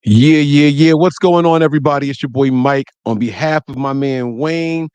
Yeah. What's going on, everybody? It's your boy Mike. On behalf of my man Wayne,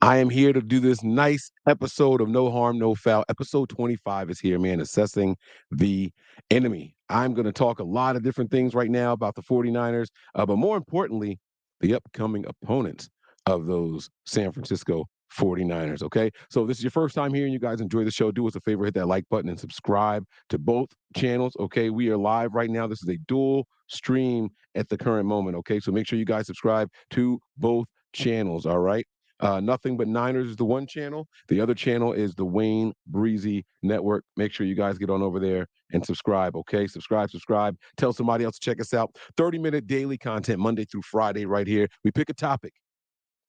I am here to do this nice episode of No Harm, No Foul. Episode 25 is here, man, assessing the enemy. I'm going to talk a lot of different things right now about the 49ers, but more importantly, the upcoming opponents of those San Francisco 49ers. Okay. So, this is your first time here and you guys enjoy the show. Do us a favor, hit that like button and subscribe to both channels. Okay. We are live right now. This is a dual stream at the current moment. Okay. So, make sure you guys subscribe to both channels. All right. Nothing But Niners is the one channel. The other channel is the Wayne Breezy Network. Make sure you guys get on over there and subscribe, okay? Subscribe. Tell somebody else to check us out. 30-minute daily content Monday through Friday right here. We pick a topic,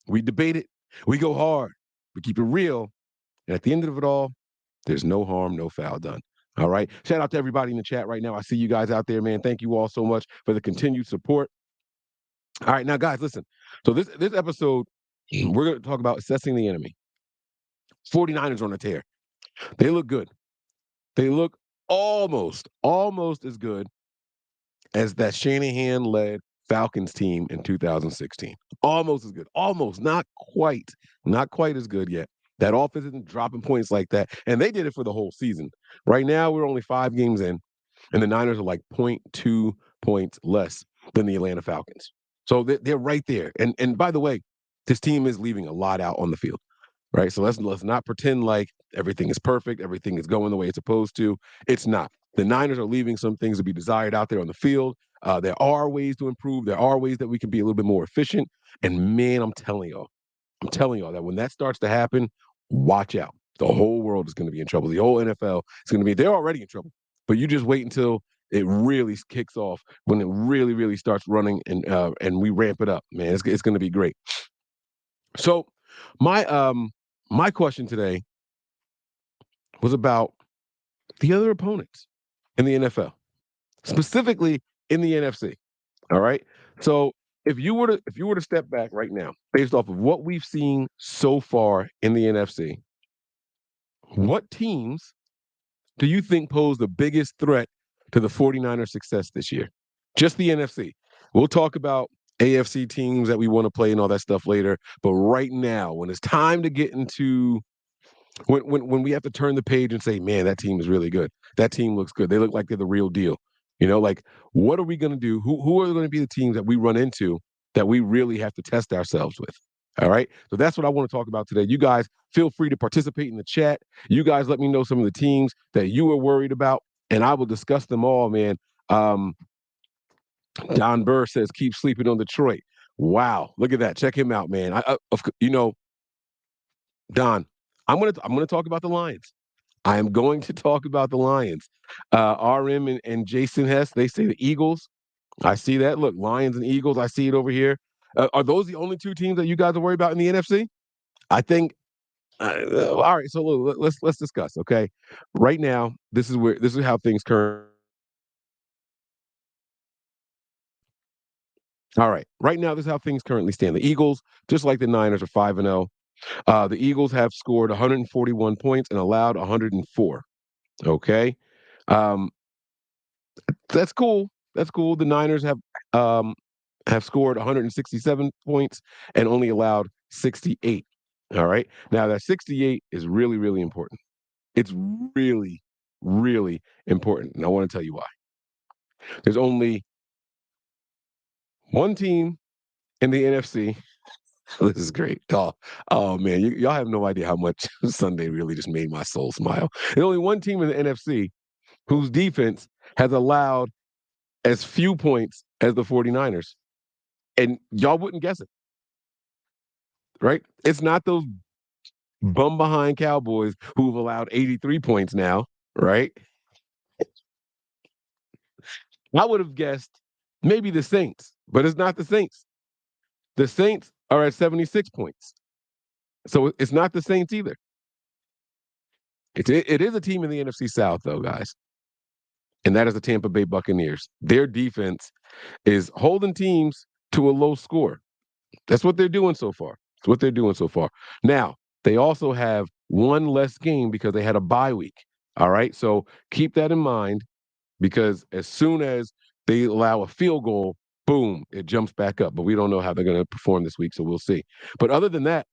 we debate it, we go hard, we keep it real, and at the end of it all, there's no harm, no foul done. All right. Shout out to everybody in the chat right now. I see you guys out there, man. Thank you all so much for the continued support. All right, now, guys, listen. So this episode, we're going to talk about assessing the enemy. 49ers on a tear. They look good. They look almost as good as that Shanahan-led Falcons team in 2016. Almost as good. Almost. Not quite as good yet. That offense isn't dropping points like that. And they did it for the whole season. Right now, we're only 5 games in, and the Niners are like 0.2 points less than the Atlanta Falcons. So they're right there. And by the way, this team is leaving a lot out on the field. Right. So let's not pretend like everything is perfect, everything is going the way it's supposed to. It's not. The Niners are leaving some things to be desired out there on the field. There are ways to improve. There are ways that we can be a little bit more efficient. And man, I'm telling y'all that when that starts to happen, watch out. The whole world is going to be in trouble. The whole NFL is going to be. They're already in trouble. But you just wait until it really kicks off, when it really starts running, and we ramp it up. Man, it's going to be great. So my question today was about the other opponents in the NFL, specifically in the NFC. All right. So if you were to step back right now, based off of what we've seen so far in the NFC, what teams do you think pose the biggest threat to the 49ers success this year? Just the NFC. We'll talk about AFC teams that we want to play and all that stuff later. But right now, when it's time to get into when we have to turn the page and say, man, that team is really good. That team looks good. They look like they're the real deal. Like, what are we going to do? Who are going to be the teams that we run into that we really have to test ourselves with? All right. So that's what I want to talk about today. You guys feel free to participate in the chat. You guys let me know some of the teams that you are worried about, and I will discuss them all, man. Um, Don Burr says, keep sleeping on Detroit. Wow. Look at that. Check him out, man. Don, I'm gonna talk about the Lions. I am going to talk about the Lions. RM and Jason Hess, they say the Eagles. I see that. Look, Lions and Eagles. I see it over here. Are those the only 2 teams that you guys are worried about in the NFC? I think. All right. So look, let's discuss. Okay. Right now, this is how things currently. All right. Right now, this is how things currently stand. The Eagles, just like the Niners, are 5-0. The Eagles have scored 141 points and allowed 104. Okay. Um, That's cool. That's cool. The Niners have scored 167 points and only allowed 68. All right. Now that 68 is really important. It's really important. And I want to tell you why. There's only one team in the NFC. This is great. Oh man, y'all have no idea how much Sunday really just made my soul smile. There's only one team in the NFC whose defense has allowed as few points as the 49ers. And y'all wouldn't guess it, right? It's not those bum behind Cowboys who've allowed 83 points now, right? I would have guessed maybe the Saints, but it's not the Saints. The Saints are at 76 points. So it's not the Saints either. It is a team in the NFC South, though, guys. And that is the Tampa Bay Buccaneers. Their defense is holding teams to a low score. That's what they're doing so far. That's what they're doing so far. Now, they also have one less game because they had a bye week. All right. So keep that in mind, because as soon as they allow a field goal, boom, it jumps back up. But we don't know how they're going to perform this week, so we'll see. But other than that,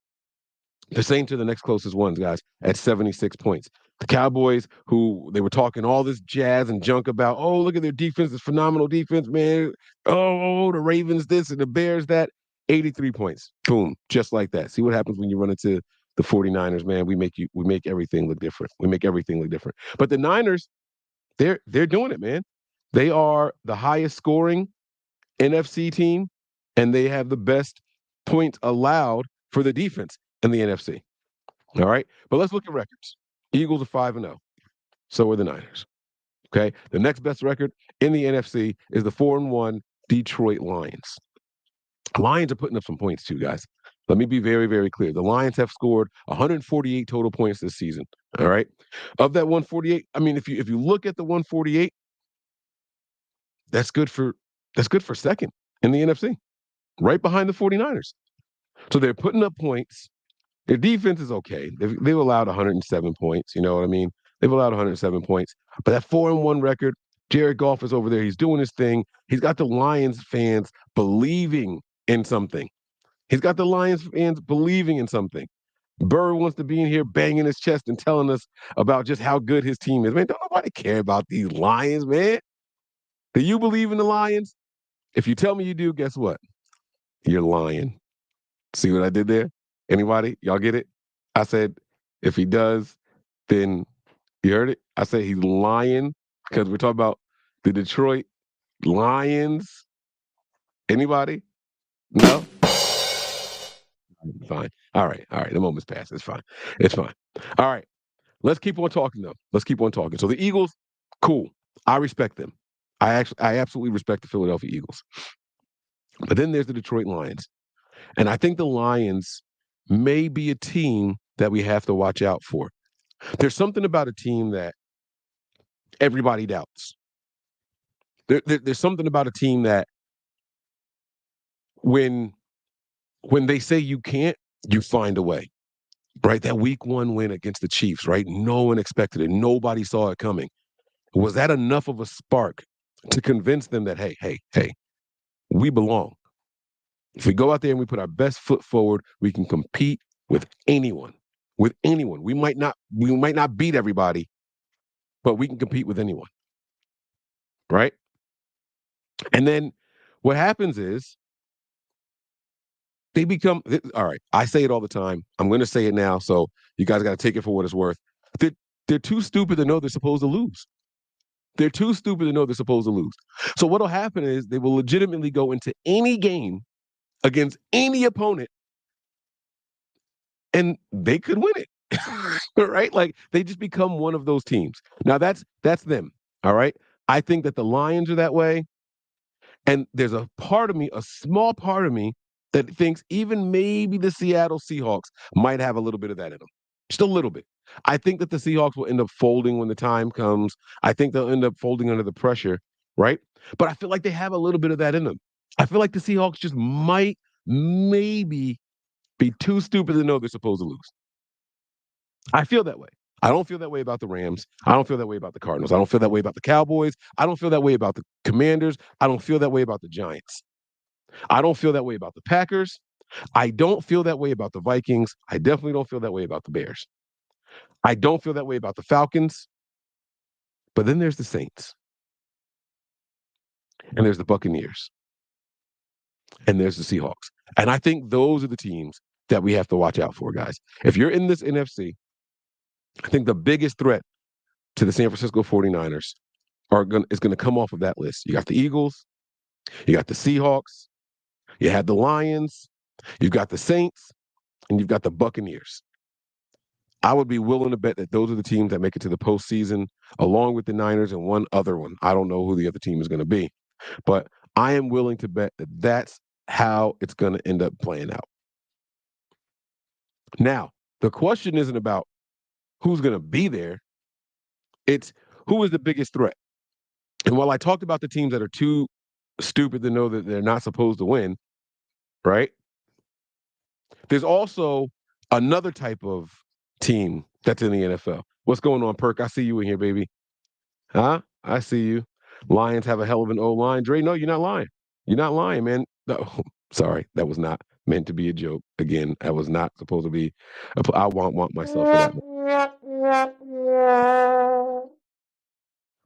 the Saints are the next closest ones, guys, at 76 points. The Cowboys, who they were talking all this jazz and junk about, oh, look at their defense, it's phenomenal defense, man. The Ravens this and the Bears that, 83 points. Boom, just like that. See what happens when you run into the 49ers, man. We make everything look different. We make everything look different. But the Niners, they're doing it, man. They are the highest scoring NFC team, and they have the best points allowed for the defense in the NFC. All right. But let's look at records. Eagles are 5-0. So are the Niners. Okay. The next best record in the NFC is the 4-1 Detroit Lions. Lions are putting up some points too, guys. Let me be very, very clear. The Lions have scored 148 total points this season. All right. Of that 148, I mean, if you look at the 148, that's good for second in the NFC, right behind the 49ers. So they're putting up points. Their defense is okay. They've allowed 107 points. You know what I mean? They've allowed 107 points. But that 4-1 record, Jared Goff is over there. He's doing his thing. He's got the Lions fans believing in something. He's got the Lions fans believing in something. Burr wants to be in here banging his chest and telling us about just how good his team is. Man, don't nobody care about these Lions, man. Do you believe in the Lions? If you tell me you do, guess what? You're lying. See what I did there? Anybody? Y'all get it? I said, if he does, then you heard it. I said he's lying because we're talking about the Detroit Lions. Anybody? No? Fine. All right. All right. The moment's passed. It's fine. It's fine. All right. Let's keep on talking, though. Let's keep on talking. So the Eagles, cool. I respect them. I absolutely respect the Philadelphia Eagles. But then there's the Detroit Lions. And I think the Lions may be a team that we have to watch out for. There's something about a team that everybody doubts. There's something about a team that when when they say you can't, you find a way. Right? That week one win against the Chiefs, right? No one expected it. Nobody saw it coming. Was that enough of a spark to convince them that, hey, we belong? If we go out there and we put our best foot forward, we can compete with anyone. With anyone. We might not beat everybody, but we can compete with anyone. Right? And then what happens is they become all right. I say it all the time. I'm going to say it now. So you guys got to take it for what it's worth. They're, they're too stupid to know they're supposed to lose. They're too stupid to know they're supposed to lose. So what'll happen is they will legitimately go into any game against any opponent and they could win it. Right? Like they just become one of those teams. Now that's them. All right. I think that the Lions are that way. And there's a part of me, a small part of me, that thinks even maybe the Seattle Seahawks might have a little bit of that in them. Just a little bit. I think that the Seahawks will end up folding when the time comes. I think they'll end up folding under the pressure, right? But I feel like they have a little bit of that in them. I feel like the Seahawks just might, maybe be too stupid to know they're supposed to lose. I feel that way. I don't feel that way about the Rams. I don't feel that way about the Cardinals. I don't feel that way about the Cowboys. I don't feel that way about the Commanders. I don't feel that way about the Giants. I don't feel that way about the Packers. I don't feel that way about the Vikings. I definitely don't feel that way about the Bears. I don't feel that way about the Falcons. But then there's the Saints, and there's the Buccaneers, and there's the Seahawks. And I think those are the teams that we have to watch out for, guys. If you're in this NFC, I think the biggest threat to the San Francisco 49ers is going to come off of that list. You got the Eagles, you got the Seahawks, you had the Lions, you've got the Saints, and you've got the Buccaneers. I would be willing to bet that those are the teams that make it to the postseason, along with the Niners and one other one. I don't know who the other team is going to be, but I am willing to bet that that's how it's going to end up playing out. Now, the question isn't about who's going to be there. It's who is the biggest threat. And while I talked about the teams that are too stupid to know that they're not supposed to win, right? There's also another type of team that's in the NFL. What's going on, Perk? I see you in here, baby. Huh? I see you. Lions have a hell of an O line. Dre, no, you're not lying. You're not lying, man. No, sorry, that was not meant to be a joke. Again, that was not supposed to be. I want myself for that.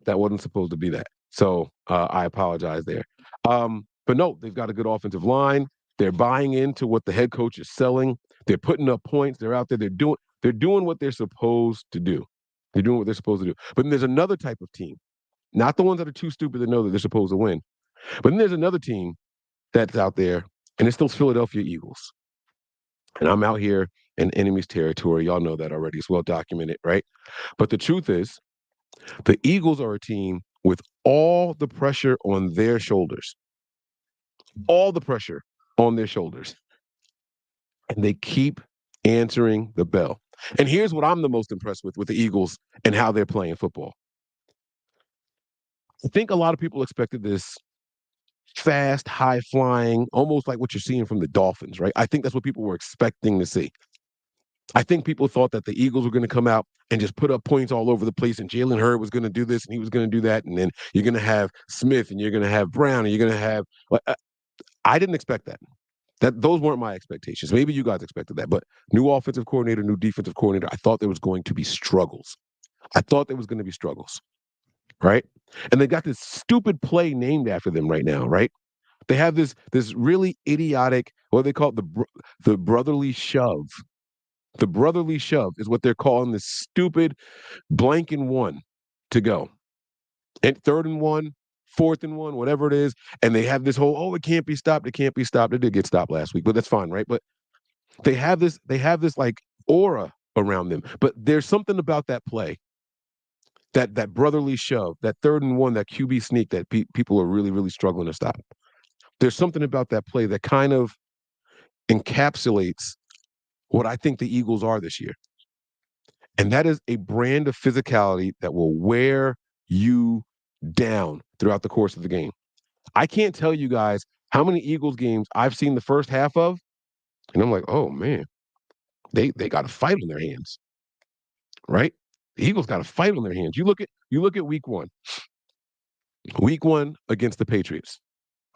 That wasn't supposed to be that. So I apologize there. But no, they've got a good offensive line. They're buying into what the head coach is selling. They're putting up points. They're out there. They're doing what they're supposed to do. They're doing what they're supposed to do. But then there's another type of team, not the ones that are too stupid to know that they're supposed to win. But then there's another team that's out there, and it's those Philadelphia Eagles. And I'm out here in enemy's territory. Y'all know that already. It's well documented, right? But the truth is, the Eagles are a team with all the pressure on their shoulders, all the pressure on their shoulders, and they keep answering the bell. And here's what I'm the most impressed with the Eagles and how they're playing football. I think a lot of people expected this fast, high flying, almost like what you're seeing from the Dolphins, right? I think that's what people were expecting to see. I think people thought that the Eagles were going to come out and just put up points all over the place, and Jalen Hurd was going to do this and he was going to do that, and then you're going to have Smith and you're going to have Brown and you're going to have. I didn't expect that. Those weren't my expectations. Maybe you guys expected that, but new offensive coordinator, new defensive coordinator. I thought there was going to be struggles. I thought there was going to be struggles, right? And they got this stupid play named after them right now, right? They have this really idiotic, what they call it, the brotherly shove. The brotherly shove is what they're calling this stupid blank and one to go. And third and one, fourth and one, whatever it is. And they have this whole, oh, it can't be stopped. It can't be stopped. It did get stopped last week, but that's fine, right? But they have this like aura around them. But there's something about that play, that brotherly shove, that third and one, that QB sneak that people are really, really struggling to stop. There's something about that play that kind of encapsulates what I think the Eagles are this year. And that is a brand of physicality that will wear you down throughout the course of the game. I can't tell you guys how many Eagles games I've seen the first half of, and I'm like, oh man, they got a fight on their hands, right? The Eagles got a fight on their hands. You look at week one against the Patriots.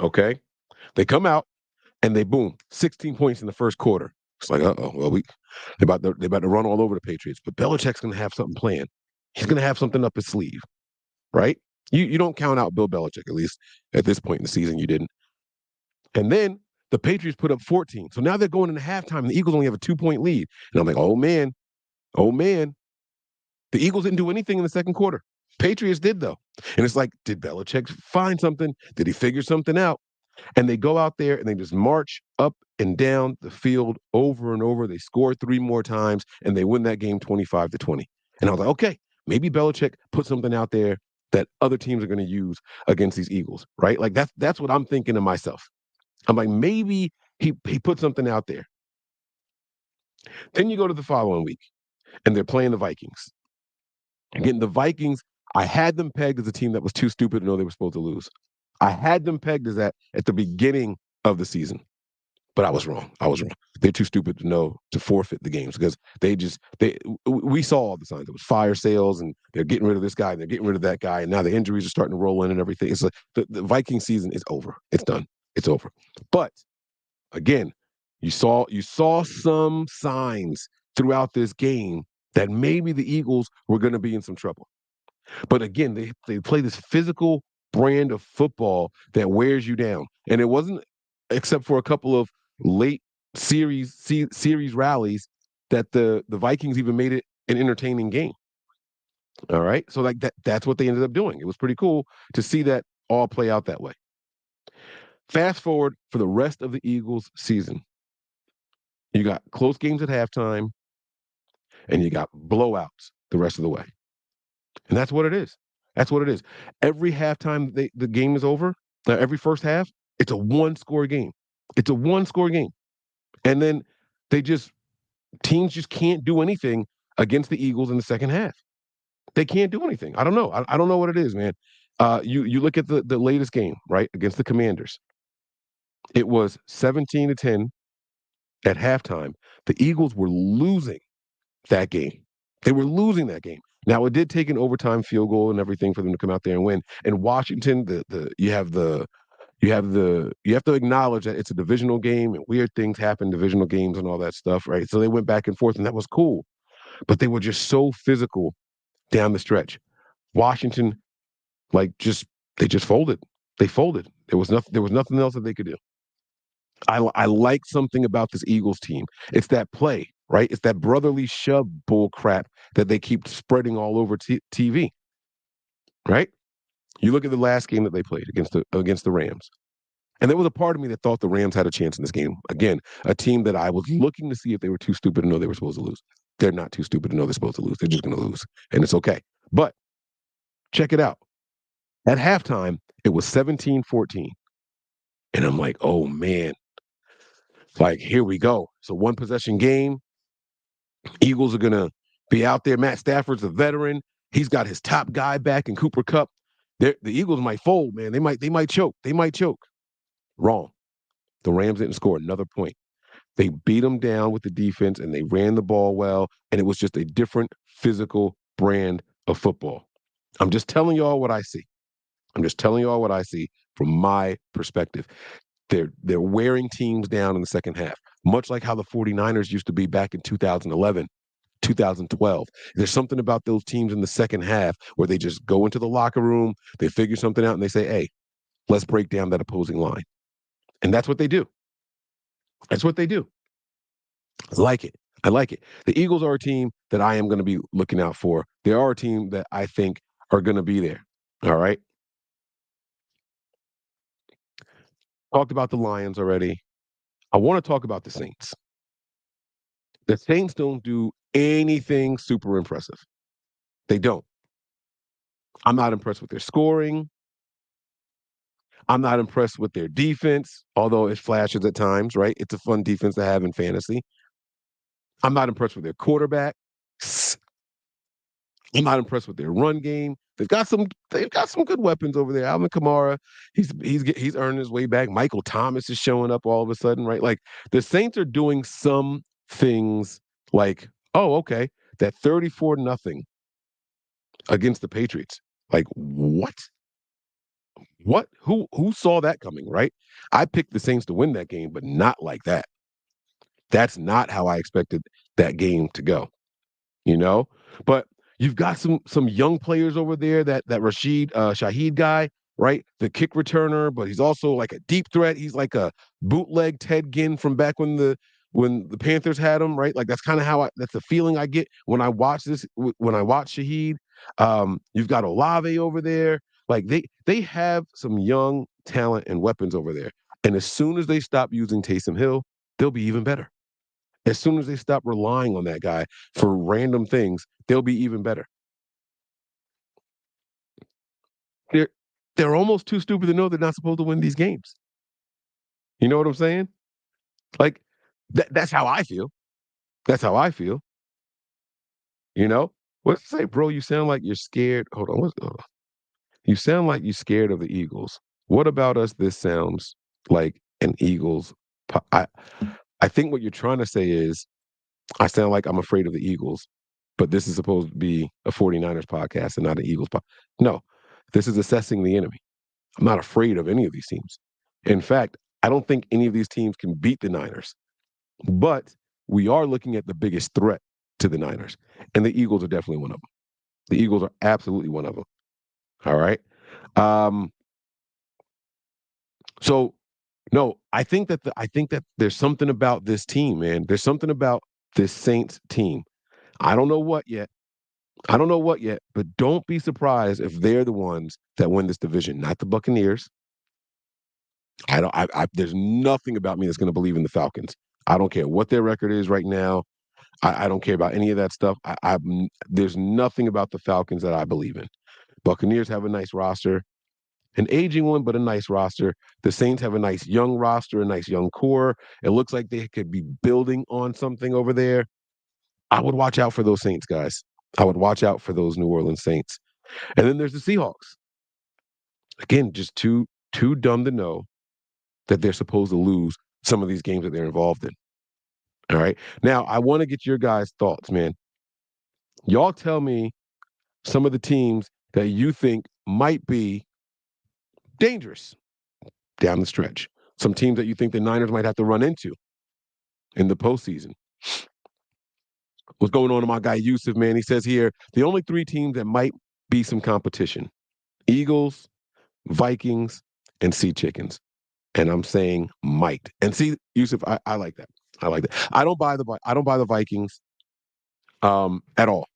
Okay, they come out and they boom, 16 points in the first quarter. It's like, well, they about to run all over the Patriots, but Belichick's gonna have something planned. He's gonna have something up his sleeve, right? You don't count out Bill Belichick, at least at this point in the season, you didn't. And then the Patriots put up 14. So now they're going into halftime, and the Eagles only have a 2-point lead. And I'm like, oh man. The Eagles didn't do anything in the second quarter. Patriots did, though. And it's like, did Belichick find something? Did he figure something out? And they go out there and they just march up and down the field over and over. They score 3 more times and they win that game 25-20. And I was like, okay, maybe Belichick put something out there that other teams are going to use against these Eagles, right? Like that's what I'm thinking to myself. I'm like, maybe he put something out there. Then you go to the following week and they're playing the Vikings. Again, the Vikings, I had them pegged as a team that was too stupid to know they were supposed to lose. I had them pegged as that at the beginning of the season. But I was wrong. I was wrong. They're too stupid to know to forfeit the games because we saw all the signs. It was fire sales and they're getting rid of this guy and they're getting rid of that guy. And now the injuries are starting to roll in and everything. It's like the Viking season is over. It's done. It's over. But again, you saw some signs throughout this game that maybe the Eagles were going to be in some trouble. But again, they play this physical brand of football that wears you down. And it wasn't except for a couple of late series rallies that the Vikings even made it an entertaining game. All right. So like that's what they ended up doing. It was pretty cool to see that all play out that way. Fast forward for the rest of the Eagles season. You got close games at halftime and you got blowouts the rest of the way. And that's what it is. That's what it is. Every halftime the game is over, every first half, it's a one-score game. It's a one-score game. And then teams just can't do anything against the Eagles in the second half. They can't do anything. I don't know. I don't know what it is, man. You look at the latest game, right, against the Commanders. It was 17-10 at halftime. The Eagles were losing that game. They were losing that game. Now it did take an overtime field goal and everything for them to come out there and win. And Washington, you have to acknowledge that it's a divisional game and weird things happen, divisional games and all that stuff, right? So they went back and forth, and that was cool. But they were just so physical down the stretch. Washington, like, just they just folded. They folded. There was nothing else that they could do. I like something about this Eagles team. It's that play, right? It's that brotherly shove bull crap that they keep spreading all over TV, right? You look at the last game that they played against the Rams. And there was a part of me that thought the Rams had a chance in this game. Again, a team that I was looking to see if they were too stupid to know they were supposed to lose. They're not too stupid to know they're supposed to lose. They're just going to lose. And it's okay. But check it out. At halftime, it was 17-14. And I'm like, oh man, like here we go. So one possession game. Eagles are going to be out there. Matt Stafford's a veteran. He's got his top guy back in Cooper Kupp. The Eagles might fold, man. They might choke. They might choke. Wrong. The Rams didn't score another point. They beat them down with the defense and they ran the ball well. And it was just a different physical brand of football. I'm just telling y'all what I see. I'm just telling y'all what I see from my perspective. They're wearing teams down in the second half, much like how the 49ers used to be back in 2011, 2012. There's something about those teams in the second half where they just go into the locker room, they figure something out, and they say, hey, let's break down that opposing line. And that's what they do. That's what they do. I like it. I like it. The Eagles are a team that I am going to be looking out for. They are a team that I think are going to be there. All right. Talked about the Lions already. I want to talk about the Saints. The Saints don't do anything super impressive. They don't. I'm not impressed with their scoring. I'm not impressed with their defense, although it flashes at times, right? It's a fun defense to have in fantasy. I'm not impressed with their quarterback. I'm not impressed with their run game. They've got some good weapons over there. Alvin Kamara, he's earning his way back. Michael Thomas is showing up all of a sudden, right? Like the Saints are doing some things like, oh, okay, that 34 nothing against the Patriots. Like what? What? Who saw that coming, right? I picked the Saints to win that game, but not like that. That's not how I expected that game to go. You know. But you've got some young players over there. That Rashid Shaheed guy, right? The kick returner, but he's also like a deep threat. He's like a bootleg Ted Ginn from back when the Panthers had him, right? Like that's the feeling I get when I watch this. When I watch Shaheed, you've got Olave over there. Like they have some young talent and weapons over there. And as soon as they stop using Taysom Hill, they'll be even better. As soon as they stop relying on that guy for random things, they'll be even better. They're they're almost too stupid to know they're not supposed to win these games. You know what I'm saying? Like that's how I feel. That's how I feel. You know? What's say, bro? You sound like you're scared. Hold on. You sound like you're scared of the Eagles. What about us? This sounds like an Eagles. I think what you're trying to say is I sound like I'm afraid of the Eagles, but this is supposed to be a 49ers podcast and not an Eagles podcast. No, this is assessing the enemy. I'm not afraid of any of these teams. In fact, I don't think any of these teams can beat the Niners, but we are looking at the biggest threat to the Niners, and the Eagles are definitely one of them. The Eagles are absolutely one of them. All right. Um, so no, I think that there's something about this team, man. There's something about this Saints team. I don't know what yet. I don't know what yet, but don't be surprised if they're the ones that win this division, not the Buccaneers. I don't. There's nothing about me that's going to believe in the Falcons. I don't care what their record is right now. I don't care about any of that stuff. There's nothing about the Falcons that I believe in. Buccaneers have a nice roster, an aging one, but a nice roster. The Saints have a nice young roster, a nice young core. It looks like they could be building on something over there. I would watch out for those Saints, guys. I would watch out for those New Orleans Saints. And then there's the Seahawks. Again, just too dumb to know that they're supposed to lose some of these games that they're involved in. All right. Now, I want to get your guys' thoughts, man. Y'all tell me some of the teams that you think might be dangerous, down the stretch. Some teams that you think the Niners might have to run into in the postseason. What's going on to my guy Yusuf, man? He says here the only three teams that might be some competition: Eagles, Vikings, and Sea Chickens. And I'm saying might. And see, Yusuf, I like that. I like that. I don't buy the Vikings at all.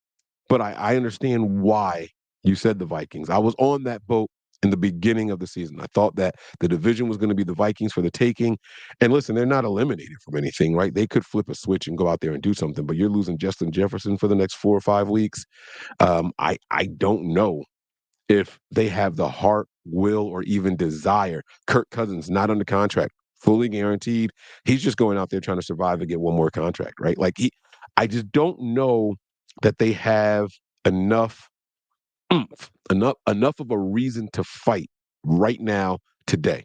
But I understand why you said the Vikings. I was on that boat in the beginning of the season. I thought that the division was going to be the Vikings for the taking. And listen, they're not eliminated from anything, right? They could flip a switch and go out there and do something, but you're losing Justin Jefferson for the next 4 or 5 weeks. I don't know if they have the heart, will, or even desire. Kirk Cousins not under contract, fully guaranteed. He's just going out there trying to survive and get one more contract, right? I just don't know that they have enough enough of a reason to fight right now today.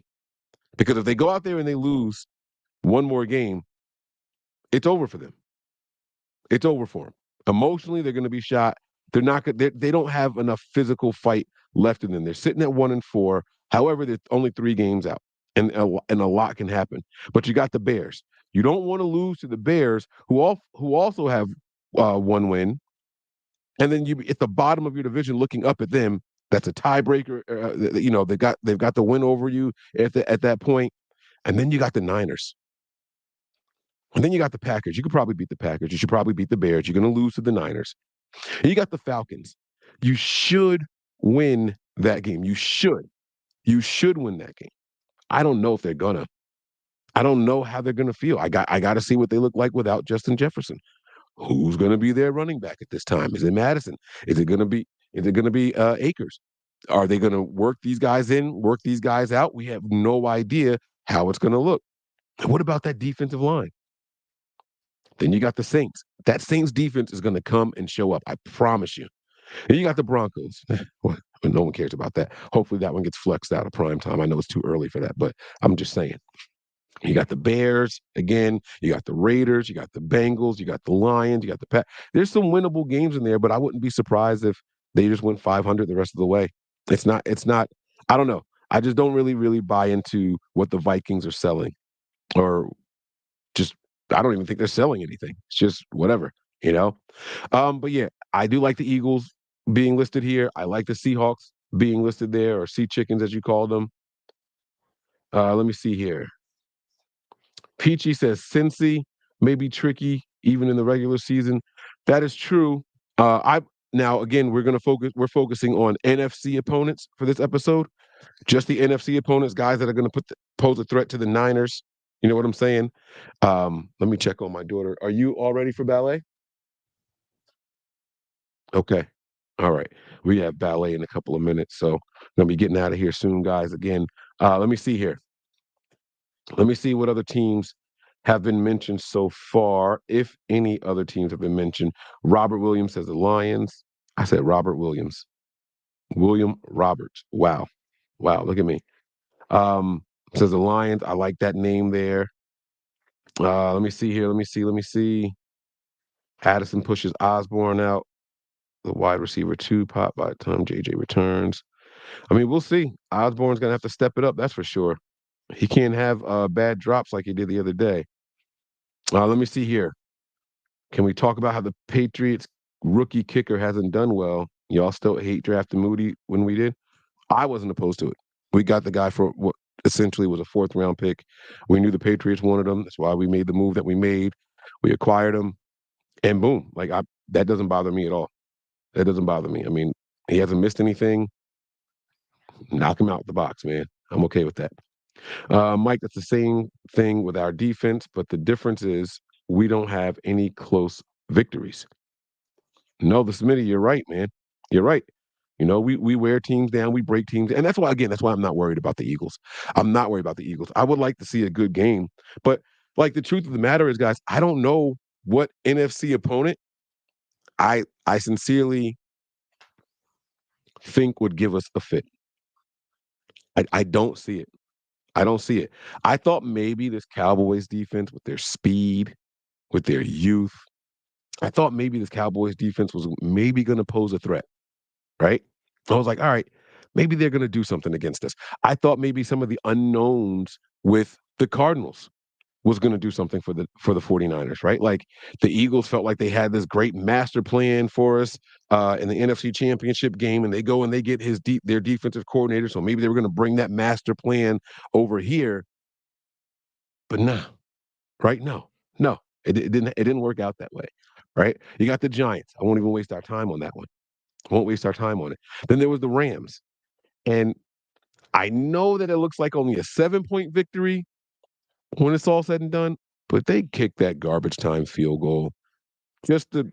Because if they go out there and they lose one more game, it's over for them. It's over for them. Emotionally, they're going to be shot. They're not. They don't have enough physical fight left in them. They're sitting at 1-4. However, they're only 3 games out, and a lot can happen. But you got the Bears. You don't want to lose to the Bears, who also have one win, and then you at the bottom of your division, looking up at them. That's a tiebreaker. They've got the win over you at that point, and then you got the Niners. And then you got the Packers. You could probably beat the Packers. You should probably beat the Bears. You're going to lose to the Niners. And you got the Falcons. You should win that game. You should. You should win that game. I don't know if they're gonna. I don't know how they're gonna feel. I got to see what they look like without Justin Jefferson. Who's gonna be their running back at this time? Is it Madison? Is it gonna be Akers? Are they gonna work these guys in, work these guys out? We have no idea how it's gonna look. And what about that defensive line? Then you got the Saints. That Saints defense is going to come and show up. I promise you. And you got the Broncos. Well, no one cares about that. Hopefully that one gets flexed out of prime time. I know it's too early for that, but I'm just saying. You got the Bears again. You got the Raiders. You got the Bengals. You got the Lions. You got the Pat. There's some winnable games in there, but I wouldn't be surprised if they just went 500 the rest of the way. It's not. It's not. I don't know. I just don't really buy into what the Vikings are selling, or just I don't even think they're selling anything. It's just whatever, you know. But yeah, I do like the Eagles being listed here. I like the Seahawks being listed there, or Sea Chickens as you call them. Let me see here. Peachy says Cincy may be tricky even in the regular season. That is true. I Now again we're focusing on NFC opponents for this episode. Just the NFC opponents, guys that are going to pose a threat to the Niners. You know what I'm saying? Let me check on my daughter. Are you all ready for ballet? Okay. All right. We have ballet in a couple of minutes, so I'm gonna be getting out of here soon, guys. Again, let me see here. Let me see what other teams have been mentioned so far, if any other teams have been mentioned. Robert Williams says the Lions. I said Robert Williams. William Roberts. Wow. Wow. Look at me. Says the Lions. I like that name there. Let me see here. Let me see. Addison pushes Osborne out. The wide receiver 2 pop by the time JJ returns. I mean, we'll see. Osborne's gonna have to step it up. That's for sure. He can't have bad drops like he did the other day. Let me see here. Can we talk about how the Patriots rookie kicker hasn't done well? Y'all still hate drafting Moody when we did? I wasn't opposed to it. We got the guy for what essentially was a 4th-round pick. We knew the Patriots wanted him. That's why we made the move that we made. We acquired him, and boom, that doesn't bother me at all. That doesn't bother me. I mean, he hasn't missed anything. Knock him out the box, man. I'm okay with that. Mike, that's the same thing with our defense, but the difference is we don't have any close victories. No, the Smitty, you're right, man. You're right. We wear teams down, we break teams, and that's why I'm not worried about the Eagles. I'm not worried about the Eagles. I would like to see a good game, but like the truth of the matter is, guys, I don't know what NFC opponent I sincerely think would give us a fit. I don't see it. I don't see it. I thought maybe this Cowboys defense with their speed, with their youth, I thought maybe this Cowboys defense was maybe going to pose a threat, right? I was like, all right, maybe they're going to do something against us. I thought maybe some of the unknowns with the Cardinals was going to do something for the 49ers, right? Like the Eagles felt like they had this great master plan for us in the NFC Championship game, and they go and they get their defensive coordinator. So maybe they were going to bring that master plan over here, but no, right? No, no, it didn't work out that way, right? You got the Giants. I won't even waste our time on that one. I won't waste our time on it. Then there was the Rams, and I know that it looks like only a 7-point victory when it's all said and done, but they kicked that garbage time field goal just to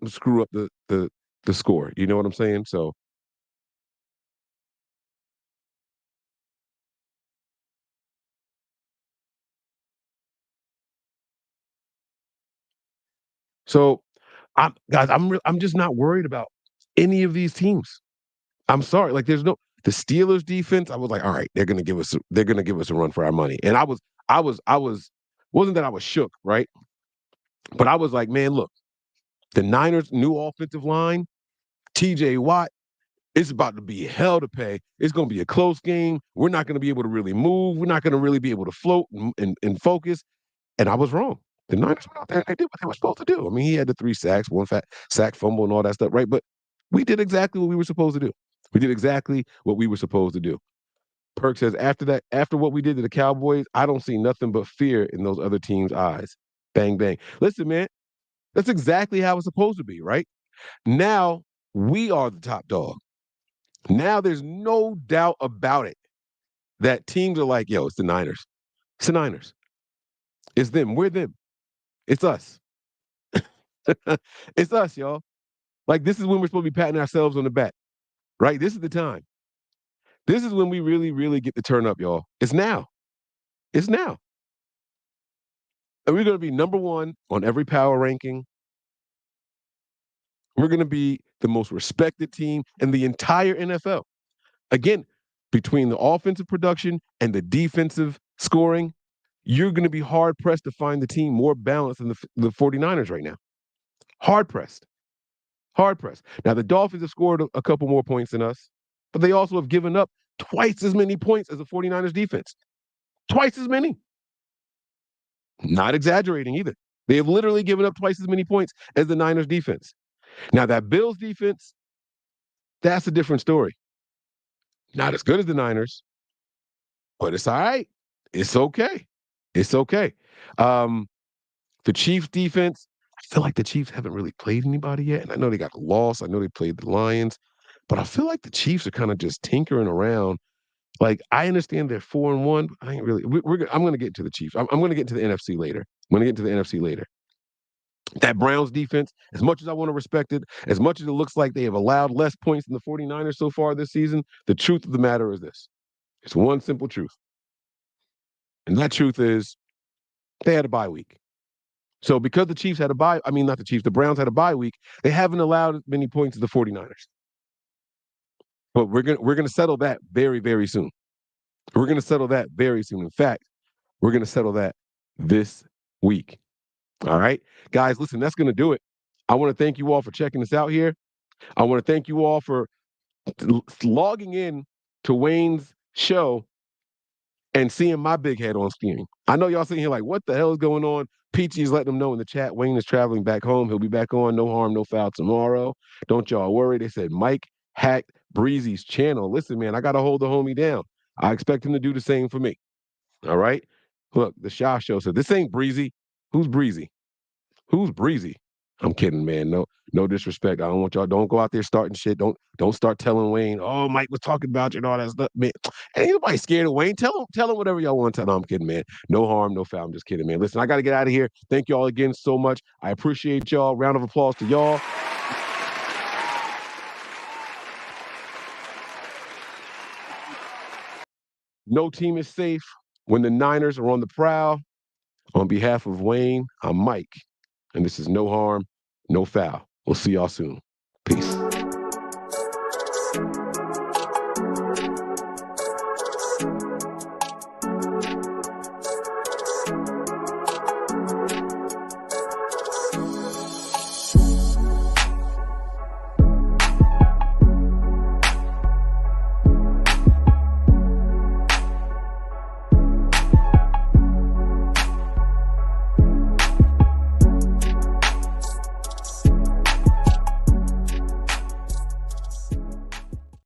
screw up the score. You know what I'm saying? So I'm just not worried about any of these teams. I'm sorry. Like there's no the Steelers defense. I was like, all right, they're gonna give us a run for our money. And I was wasn't that I was shook, right? But I was like, man, look, the Niners' new offensive line, TJ Watt, it's about to be hell to pay. It's going to be a close game. We're not going to be able to really move. We're not going to really be able to float and focus. And I was wrong. The Niners went out there and they did what they were supposed to do. I mean, he had the 3 sacks, one fat sack fumble, and all that stuff, right? But we did exactly what we were supposed to do. We did exactly what we were supposed to do. Perk says, after that, after what we did to the Cowboys, I don't see nothing but fear in those other teams' eyes. Bang, bang. Listen, man, that's exactly how it's supposed to be, right? Now we are the top dog. Now there's no doubt about it that teams are like, yo, it's the Niners. It's the Niners. It's them. We're them. It's us. It's us, y'all. Like this is when we're supposed to be patting ourselves on the back, right? This is the time. This is when we really, really get to turn up, y'all. It's now. It's now. And we're going to be number one on every power ranking. We're going to be the most respected team in the entire NFL. Again, between the offensive production and the defensive scoring, you're going to be hard pressed to find the team more balanced than the 49ers right now. Hard pressed. Hard pressed. Now, the Dolphins have scored a couple more points than us, but they also have given up twice as many points as the 49ers defense. Twice as many. Not exaggerating either. They have literally given up twice as many points as the Niners defense. Now, that Bills defense, that's a different story. Not as good as the Niners, but it's all right. It's okay. It's okay. Um, the Chiefs defense, I feel like the Chiefs haven't really played anybody yet. And I know they got lost. I know they played the Lions, but I feel like the Chiefs are kind of just tinkering around. Like I understand they're 4-1. But I ain't really. I'm going to get to the Chiefs. I'm going to get to the NFC later. I'm going to get to the NFC later. That Browns defense, as much as I want to respect it, as much as it looks like they have allowed less points than the 49ers so far this season, the truth of the matter is this. It's one simple truth. And that truth is they had a bye week. So because the Chiefs had a bye, I mean, not the Chiefs, the Browns had a bye week, they haven't allowed as many points as the 49ers. But we're gonna settle that very, very soon. We're gonna settle that very soon. In fact, we're gonna settle that this week. All right. Guys, listen, that's gonna do it. I want to thank you all for checking us out here. I want to thank you all for logging in to Wayne's show and seeing my big head on screen. I know y'all sitting here like, what the hell is going on? Peachy's letting them know in the chat. Wayne is traveling back home. He'll be back on No Harm, No Foul tomorrow. Don't y'all worry. They said Mike hacked Breezy's channel. Listen, man, I got to hold the homie down. I expect him to do the same for me. All right. Look, the Shaw Show said, this ain't Breezy. Who's Breezy? Who's Breezy? I'm kidding, man. No, no disrespect. I don't want y'all. Don't go out there starting shit. Don't start telling Wayne. Oh, Mike was talking about you and all that stuff. Man, ain't nobody scared of Wayne. Tell him whatever y'all want to tell. No, I'm kidding, man. No harm, no foul. I'm just kidding, man. Listen, I got to get out of here. Thank y'all again so much. I appreciate y'all. Round of applause to y'all. No team is safe when the Niners are on the prowl. On behalf of Wayne, I'm Mike, and this is No Harm, No Foul. We'll see y'all soon. Peace.